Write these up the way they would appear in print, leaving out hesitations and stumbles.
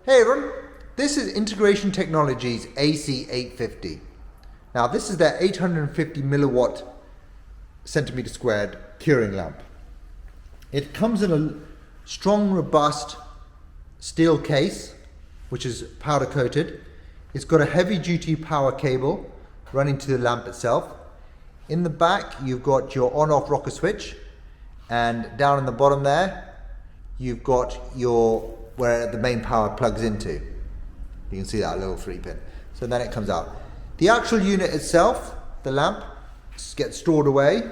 Hey everyone, this is Integration Technology's AC850. Now this is their 850 milliwatt centimeter squared curing lamp. It comes in a strong, robust steel case, which is powder coated. It's got a heavy duty power cable running to the lamp itself. In the back, you've got your on-off rocker switch, and down in the bottom there, you've got where the main power plugs into. You can see that little 3-pin. So then it comes out. The actual unit itself, the lamp, gets stored away,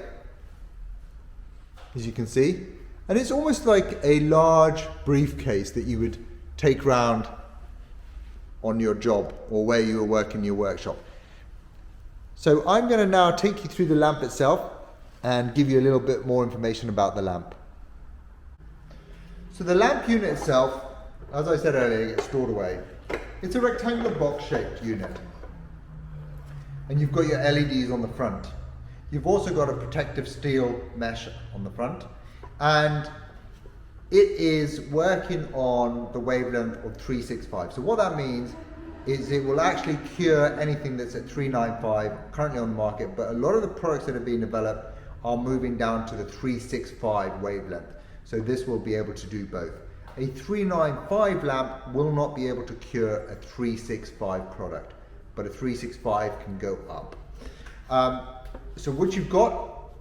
as you can see. And it's almost like a large briefcase that you would take round on your job or where you work in your workshop. So I'm going to now take you through the lamp itself and give you a little bit more information about the lamp. So the lamp unit itself, as I said earlier, gets stored away. It's a rectangular box-shaped unit. And you've got your LEDs on the front. You've also got a protective steel mesh on the front. And it is working on the wavelength of 365. So what that means is it will actually cure anything that's at 395 currently on the market, but a lot of the products that are being developed are moving down to the 365 wavelength. So this will be able to do both. A 395 lamp will not be able to cure a 365 product, but a 365 can go up. So what you've got,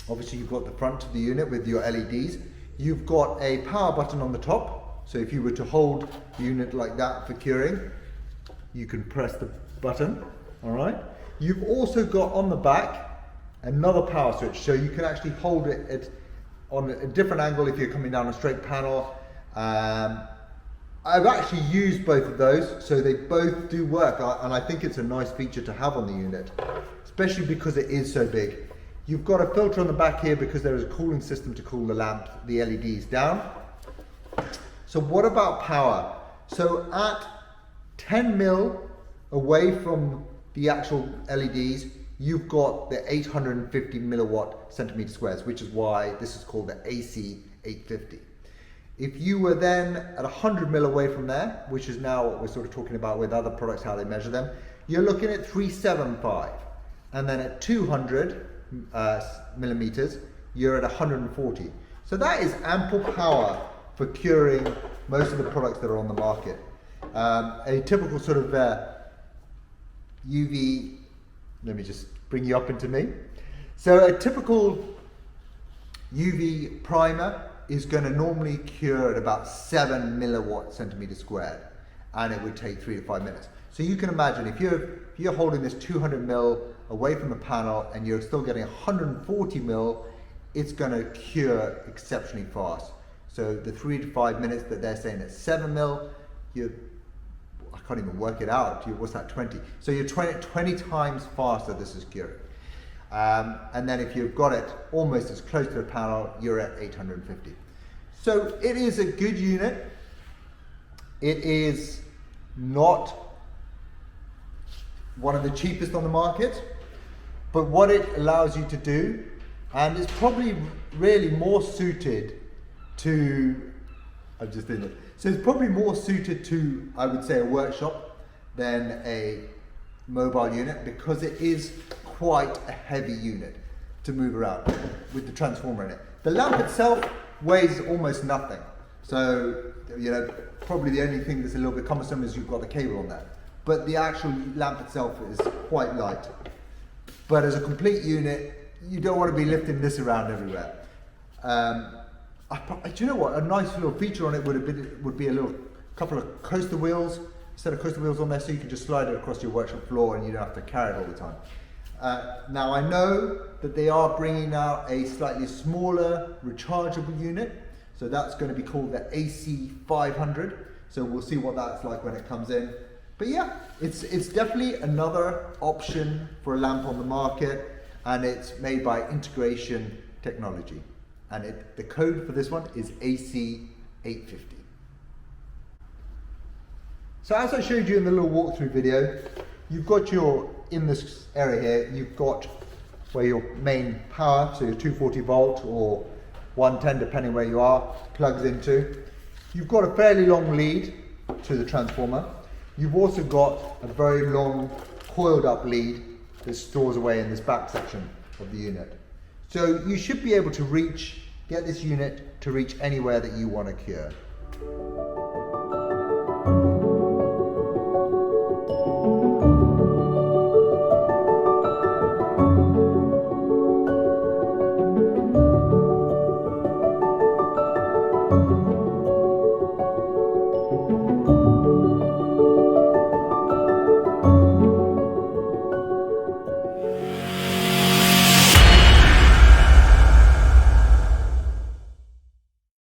obviously you've got the front of the unit with your LEDs. You've got a power button on the top. So if you were to hold the unit like that for curing, you can press the button, all right? You've also got on the back another power switch, so you can actually hold it on a different angle if you're coming down a straight panel. I've actually used both of those, so they both do work, and I think it's a nice feature to have on the unit, especially because it is so big. You've got a filter on the back here because there is a cooling system to cool the lamp, the LEDs down. So what about power? So at 10 mil away from the actual LEDs, you've got the 850 milliwatt centimeter squares, which is why this is called the AC850. If you were then at 100 mil away from there, which is now what we're sort of talking about with other products, how they measure them, you're looking at 375. And then at 200 millimeters, you're at 140. So that is ample power for curing most of the products that are on the market. A typical sort of UV, let me just bring you up into me. So a typical UV primer is going to normally cure at about 7 milliwatt centimeter squared, and it would take 3 to 5 minutes. So you can imagine if you're holding this 200 mil away from the panel and you're still getting 140 mil, it's going to cure exceptionally fast. So the 3 to 5 minutes that they're saying at 7 mil, I can't even work it out. What's that, 20? So you're 20 times faster this is curing. And then if you've got it almost as close to the panel, you're at 850. So it is a good unit. It is not one of the cheapest on the market, but what it allows you to do, and it's probably really more suited to, I've just did it. So it's probably more suited to, I would say, a workshop than a mobile unit, because it is quite a heavy unit to move around with the transformer in it. The lamp itself weighs almost nothing. So, probably the only thing that's a little bit cumbersome is you've got the cable on there. But the actual lamp itself is quite light. But as a complete unit, you don't want to be lifting this around everywhere. Do you know what? A nice little feature on it would be a little couple of coaster wheels, set of coaster wheels on there, so you can just slide it across your workshop floor and you don't have to carry it all the time. Now I know that they are bringing out a slightly smaller rechargeable unit, so that's going to be called the AC500. So we'll see what that's like when it comes in. But yeah, it's definitely another option for a lamp on the market, and it's made by Integration Technology. And the code for this one is AC850. So as I showed you in the little walkthrough video, you've got in this area here, you've got where your main power, so your 240 volt or 110, depending where you are, plugs into. You've got a fairly long lead to the transformer. You've also got a very long coiled up lead that stores away in this back section of the unit. So you should be able to get this unit to reach anywhere that you want to cure.